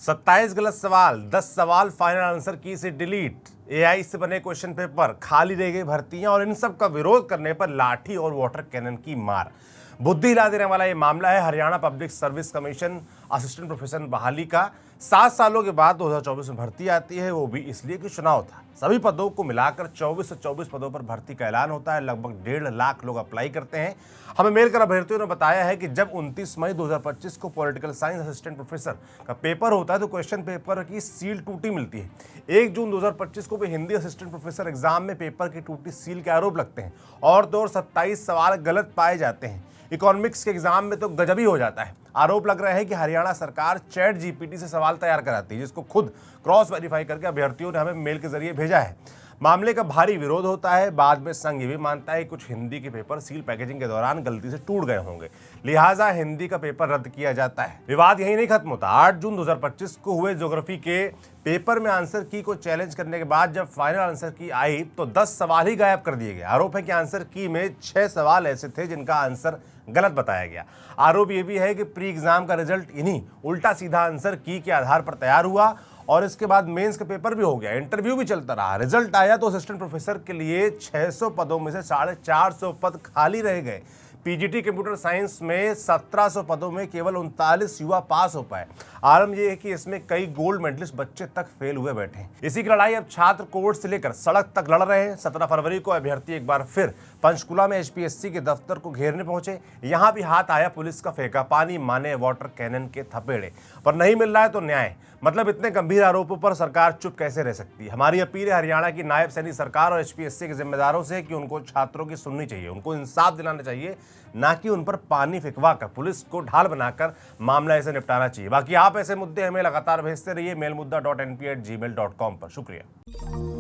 27 गलत सवाल, 10 सवाल फाइनल आंसर की से डिलीट, एआई से बने क्वेश्चन पेपर, खाली रह गई भर्तियां और इन सब का विरोध करने पर लाठी और वाटर कैनन की मार। बुद्धि हिला देने वाला यह मामला है Haryana public service commission assistant professor बहाली का। 7 सालों के बाद 2024 में भर्ती आती है, वो भी इसलिए कि चुनाव था। सभी पदों को मिलाकर 24 से 24 पदों पर भर्ती का ऐलान होता है। लगभग 1.5 लाख लोग अप्लाई करते हैं। हमें मेल कर अभ्यर्थियों ने बताया है कि जब 29 मई 2025 को पॉलिटिकल साइंस असिस्टेंट प्रोफेसर का पेपर होता है तो क्वेश्चन पेपर की सील टूटी मिलती है। 1 जून 2025 को भी हिंदी असिस्टेंट प्रोफेसर एग्जाम में पेपर की टूटी सील के आरोप लगते हैं और तो और 27 सवाल गलत पाए जाते हैं। इकोनॉमिक्स के एग्जाम में तो गजब ही हो जाता है। आरोप लग रहा है कि हरियाणा सरकार चैट जीपीटी से सवाल तैयार कराती है, जिसको खुद क्रॉस वेरीफाई करके अभ्यर्थियों ने हमें मेल के जरिए भेजा है। मामले का भारी विरोध होता है। बाद में संघ ये भी मानता है कि कुछ हिंदी के पेपर सील पैकेजिंग के दौरान गलती से टूट गए होंगे, लिहाजा हिंदी का पेपर रद्द किया जाता है। विवाद यही नहीं खत्म होता। 8 जून 2025 को हुए ज्योग्राफी के पेपर में आंसर की को चैलेंज करने के बाद जब फाइनल आंसर की आई तो 10 सवाल ही गायब कर दिए गए। आरोप है कि आंसर की में 6 सवाल ऐसे थे जिनका आंसर गलत बताया गया। आरोप यह भी है कि प्री एग्जाम का रिजल्ट इन्हीं उल्टा सीधा आंसर की के आधार पर तैयार हुआ और इसके बाद मेंस का पेपर भी हो गया, इंटरव्यू भी चलता रहा। रिजल्ट आया तो असिस्टेंट प्रोफेसर के लिए 600 पदों में से 450 पद खाली रह गए। पीजीटी कंप्यूटर साइंस में 1700 पदों में केवल 39 युवा पास हो पाए। आलम यह है कि इसमें कई गोल्ड मेडलिस्ट बच्चे तक फेल हुए बैठे हैं। इसी की लड़ाई अब छात्र कोर्ट से लेकर सड़क तक लड़ रहे हैं। 17 फरवरी को अभ्यर्थी एक बार फिर पंचकुला में एचपीएससी के दफ्तर को घेरने पहुंचे। यहां भी हाथ आया पुलिस का फेंका पानी, माने वाटर कैनन के थपेड़े, पर नहीं मिल रहा है तो न्याय। मतलब इतने गंभीर आरोपों पर सरकार चुप कैसे रह सकती है। हमारी अपील है हरियाणा की नायब सैनिक सरकार और एचपीएससी के जिम्मेदारों से कि उनको छात्रों की सुननी चाहिए, उनको इंसाफ दिलाना चाहिए, ना कि उन पर पानी फिकवा कर पुलिस को ढाल बनाकर मामला ऐसे निपटाना चाहिए। बाकी आप ऐसे मुद्दे हमें लगातार भेजते रहिए mailmudda.np@gmail.com पर। शुक्रिया।